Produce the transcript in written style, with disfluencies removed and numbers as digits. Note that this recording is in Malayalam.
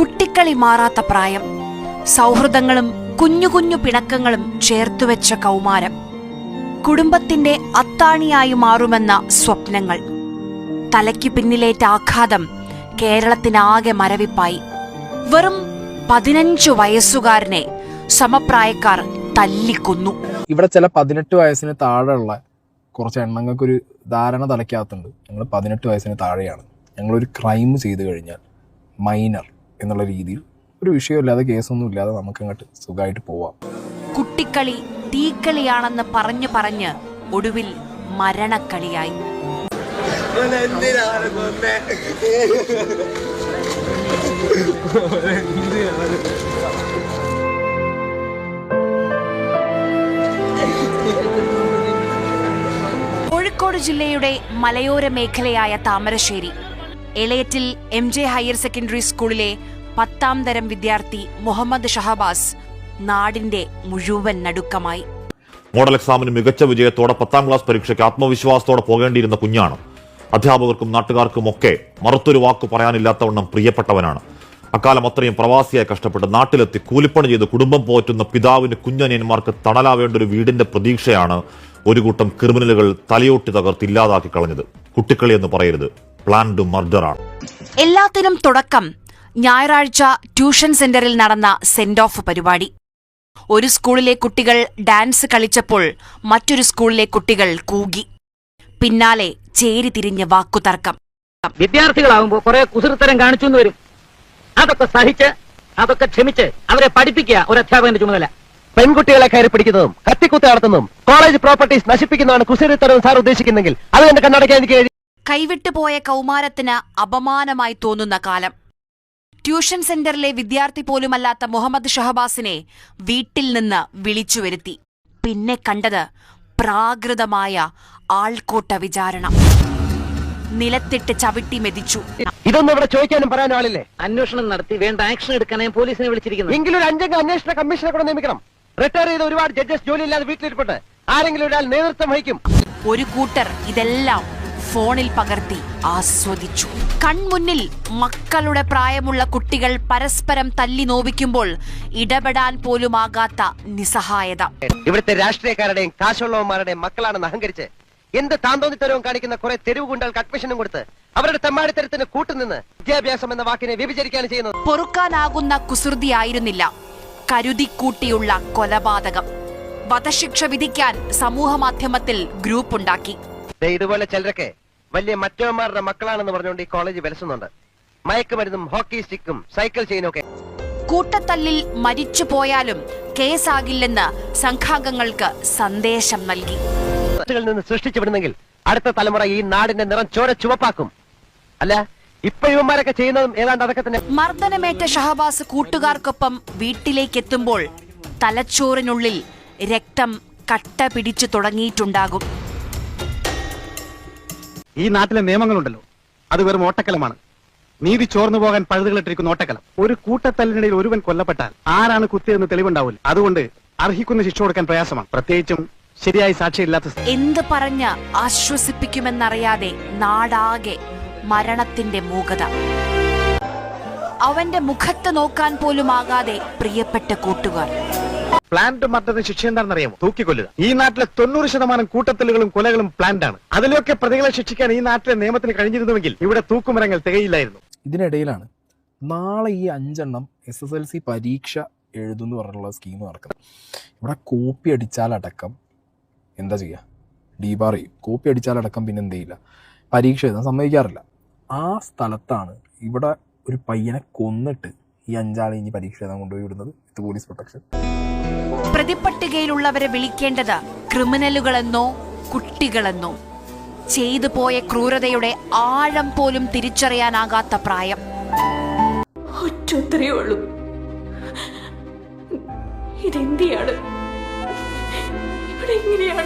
കുട്ടിക്കളി മാറാത്ത പ്രായം, സൗഹൃദങ്ങളും കുഞ്ഞു കുഞ്ഞു പിണക്കങ്ങളും ചേർത്തുവെച്ച കൗമാരം, കുടുംബത്തിന്റെ അത്താണിയായി മാറുമെന്ന സ്വപ്നങ്ങൾ. തലയ്ക്ക് പിന്നിലേറ്റ ആഘാതം കേരളത്തിനാകെ മരവിപ്പായി. വെറും 15 വയസ്സുകാരനെ സമപ്രായക്കാർ തല്ലിക്കൊന്നു. ഇവിടെ ചില 18 വയസ്സിന് താഴെയുള്ള കുറച്ച് എണ്ണങ്ങൾക്കൊരു ധാരണ തലയ്ക്കകത്തുണ്ട്. ഞങ്ങൾ 18 വയസ്സിന് താഴെയാണ്, ഞങ്ങളൊരു ക്രൈം ചെയ്തു കഴിഞ്ഞാൽ മൈനർ എന്നുള്ള രീതിയിൽ ഒരു വിഷയമില്ലാതെ കേസൊന്നും ഇല്ലാതെ നമുക്കങ്ങോട്ട് സുഖമായിട്ട് പോവാം. കുട്ടിക്കളി തീക്കളിയാണെന്ന് പറഞ്ഞ് ഒടുവിൽ മരണക്കളിയായി. കോഴിക്കോട് ജില്ലയുടെ മലയോര മേഖലയായ താമരശ്ശേരി എളയറ്റിൽ MJ ഹയർ സെക്കൻഡറി സ്കൂളിലെ 10ാം തരം വിദ്യാർത്ഥി മുഹമ്മദ് ഷഹബാസ് നാടിന്റെ മുഴുവൻ നടുക്കമായി. മോഡൽ എക്സാമിന് മികച്ച വിജയത്തോടെ 10ാം ക്ലാസ് പരീക്ഷയ്ക്ക് ആത്മവിശ്വാസത്തോടെ പോകേണ്ടിയിരുന്ന കുഞ്ഞാണ്. അധ്യാപകർക്കും നാട്ടുകാർക്കും ഒക്കെ മറുത്തൊരു വാക്ക് പറയാനില്ലാത്തവണ്ണം പ്രിയപ്പെട്ടവനാണ്. അക്കാലം അത്രയും പ്രവാസിയായി കഷ്ടപ്പെട്ട് നാട്ടിലെത്തി കൂലിപ്പണി ചെയ്ത് കുടുംബം പോറ്റുന്ന പിതാവിന് കുഞ്ഞനിയന്മാർക്ക് തണലാവേണ്ട ഒരു വീടിന്റെ പ്രതീക്ഷയാണ് ഒരു കൂട്ടം ക്രിമിനലുകൾ തലയോട്ടി തകർത്ത് ഇല്ലാതാക്കി കളഞ്ഞത്. കുട്ടിക്കളി എന്ന് പറയരുത്, പ്ലാൻഡ് മർഡറാണ്. എല്ലാത്തിനും തുടക്കം ഞായറാഴ്ച ട്യൂഷൻ സെന്ററിൽ നടന്ന സെന്റ് ഓഫ് പരിപാടി. ഒരു സ്കൂളിലെ കുട്ടികൾ ഡാൻസ് കളിച്ചപ്പോൾ മറ്റൊരു സ്കൂളിലെ കുട്ടികൾ കൂകി. പിന്നാലെ ചേരിതിരിഞ്ഞ വാക്കുതർക്കം. വിദ്യാർത്ഥികളാവുമ്പോൾ കുറെ കുസൃത്തരം കാണിച്ചു വരും. അതൊക്കെ സഹിച്ച്, അതൊക്കെ ക്ഷമിച്ച് അവരെ പഠിപ്പിക്കുക ഒരു അധ്യാപകന്റെ ചുമതല. പെൺകുട്ടികളെ കയറി പിടിക്കുന്നതും കത്തിക്കുത്ത് നടത്തുന്നതും കോളേജ് പ്രോപ്പർട്ടീസ് നശിപ്പിക്കുന്നതാണ് കുസൃത്തരം സാർ ഉദ്ദേശിക്കുന്നെങ്കിൽ അത് എന്റെ കണ്ണടയ്ക്കാൻ എനിക്ക് കൈവിട്ടുപോയ കൗമാരത്തിന് അപമാനമായി തോന്നുന്ന കാലം. ട്യൂഷൻ സെന്ററിലെ വിദ്യാർത്ഥി പോലുമല്ലാത്ത മുഹമ്മദ് ഷഹബാസിനെ വീട്ടിൽ നിന്ന് വിളിച്ചുവരുത്തി. പിന്നെ കണ്ടത് പ്രാകൃതമായ ആൾക്കൂട്ട വിചാരണ. നിലത്തിട്ട് ചവിട്ടി മെതിച്ചു. ഇതൊന്നും ഇവിടെ ചോദിക്കാനും പറയാനും ആളില്ലേ? അന്വേഷണം നടത്തി വേണ്ട ആക്ഷൻ എടുക്കാനേ പോലീസിനെ വിളിച്ചിരിക്കുന്നു. എങ്കിലും ഒരു 5 അംഗ അന്വേഷണ കമ്മീഷനെ കൂടെ നിയമിക്കണം. റിട്ടയർ ചെയ്ത ഒരുപാട് ജഡ്ജസ് ജോലിയില്ലാതെ വീട്ടിലിരിപ്പുണ്ട്. ആരെങ്കിലും ഒരാൾ നേതൃത്വം വഹിക്കും. ഒരു കൂട്ടർ ഇതെല്ലാം ഫോണിൽ പകർത്തി ആസ്വദിച്ചു. കൺമുന്നിൽ മക്കളുടെ പ്രായമുള്ള കുട്ടികൾ പരസ്പരം തല്ലി നോവിക്കുമ്പോൾ ഇടപെടാൻ പോലുമാകാത്ത നിസ്സഹായത. ഇവിടുത്തെ രാഷ്ട്രീയക്കാരുടെയും കാശുള്ളവന്മാരുടെയും മക്കളാണെന്ന് അഹങ്കരിച്ച് എന്ത് താന്തോന്നിത്തരവും കാണിക്കുന്ന കുറെ തെരുവ് ഗുണ്ടകൾക്ക് അഡ്മിഷനും കൊടുത്ത് അവരുടെ തെമ്മാടിത്തരത്തിന് കൂട്ടുനിന്ന് വിദ്യാഭ്യാസം എന്ന വാക്കിനെ വ്യഭിചരിക്കാണ് ചെയ്യുന്നത്. പൊറുക്കാനാകുന്ന കുസൃതിയായിരുന്നില്ല കരുതിക്കൂട്ടിയുള്ള കൊലപാതകം. വധശിക്ഷ വിധിക്കാൻ സമൂഹമാധ്യമത്തിൽ ഗ്രൂപ്പുണ്ടാക്കി. ഇതുപോലെ ചിലരൊക്കെ വലിയ മറ്റവന്മാരുടെ മക്കളാണെന്ന് പറഞ്ഞുകൊണ്ട് ഈ കോളേജ് വിലസുന്നുണ്ട്. മയക്കുമരുന്നും ഹോക്കി സ്റ്റിക്കും സൈക്കിൾ ചെയിനും ഒക്കെ. കൂട്ടത്തല്ലിൽ മരിച്ചു പോയാലും കേസാകില്ലെന്ന് സംഘാംഗങ്ങൾക്ക് സന്ദേശം നൽകി. നിന്ന് സൃഷ്ടിച്ചുവിടുന്നെങ്കിൽ അടുത്ത തലമുറ ഈ നാടിന്റെ നിറം ചോര ചുവപ്പാക്കും. അല്ല, ഇപ്പൊ ഇവന്മാരൊക്കെ ചെയ്യുന്നതും ഏതാണ്ട് അതൊക്കെ തന്നെ. മർദ്ദനമേറ്റ ഷഹബാസ് കൂട്ടുകാർക്കൊപ്പം വീട്ടിലേക്കെത്തുമ്പോൾ തലച്ചോറിനുള്ളിൽ രക്തം കട്ട പിടിച്ചു തുടങ്ങിയിട്ടുണ്ടാകും. ഈ നാട്ടിലെ നിയമങ്ങളുണ്ടല്ലോ, അത് വെറും ഓട്ടക്കലമാണ്. നീതി ചോർന്നു പോകാൻ പഴുതുകളിട്ടിരിക്കുന്ന ഓട്ടക്കലം. ഒരു കൂട്ടത്തല്ലിനിടയിൽ ഒരുവൻ കൊല്ലപ്പെട്ടാൽ ആരാണ് കുത്തിയെന്ന് തെളിവുണ്ടാവില്ല. അതുകൊണ്ട് അർഹിക്കുന്ന ശിക്ഷ കൊടുക്കാൻ പ്രയാസമാണ്, പ്രത്യേകിച്ചും ശരിയായി സാക്ഷിയില്ലാത്ത. എന്ത് പറഞ്ഞ് ആശ്വസിപ്പിക്കുമെന്നറിയാതെ നാടാകെ മരണത്തിന്റെ മൂകത. അവന്റെ മുഖത്ത് നോക്കാൻ പോലുമാകാതെ പ്രിയപ്പെട്ട കൂട്ടുകാർ. പ്ലാന്റ് മർദ്ദത്തിന് ശിക്ഷ എന്താണെന്ന് അറിയാമോ? തൂക്കിക്കൊല്ലുക. ഈ നാട്ടിലെ 90% കൂട്ടത്തല്ലുകളും കൊലകളും പ്ലാന്റ് ആണ്. അതിലൊക്കെ പ്രതികളെ ശിക്ഷിക്കാൻ ഈ നാട്ടിലെ നിയമത്തിന് കഴിഞ്ഞിരുന്നുവെങ്കിൽ ഇവിടെ തൂക്കുമരങ്ങൾ തികയില്ലായിരുന്നു. ഇതിനിടയിലാണ് നാളെ ഈ 5 എണ്ണം SSLC പരീക്ഷ എഴുതുമെന്ന് പറഞ്ഞുള്ള സ്കീം നടക്കുന്നത്. ഇവിടെ കോപ്പി അടിച്ചാലടക്കം എന്താ ചെയ്യുക? ഡീബാർ ചെയ്യും. കോപ്പി അടിച്ചാലടക്കം പിന്നെ എന്ത് ചെയ്യില്ല, പരീക്ഷ എഴുതാൻ സമ്മതിക്കാറില്ല. ആ സ്ഥലത്താണ് ഇവിടെ ഒരു പയ്യനെ കൊന്നിട്ട് ഈ 5 ആളെ ഇനി പരീക്ഷ എഴുതാൻ കൊണ്ടുപോയി വിടുന്നത്. ഇത് പോലീസ് പ്രൊട്ടക്ഷൻ. പ്രതിപട്ടികയിലുള്ളവരെ വിളിക്കേണ്ടത് ക്രിമിനലുകളെന്നോ കുട്ടികളെന്നോ. ചെയ്തു പോയ ക്രൂരതയുടെ ആഴം പോലും തിരിച്ചറിയാനാകാത്ത പ്രായം. ഒറ്റത്രയേ ഉള്ളൂ, ഇതെന്തിയാണ് ഇവിടെ എങ്ങനെയാണ്?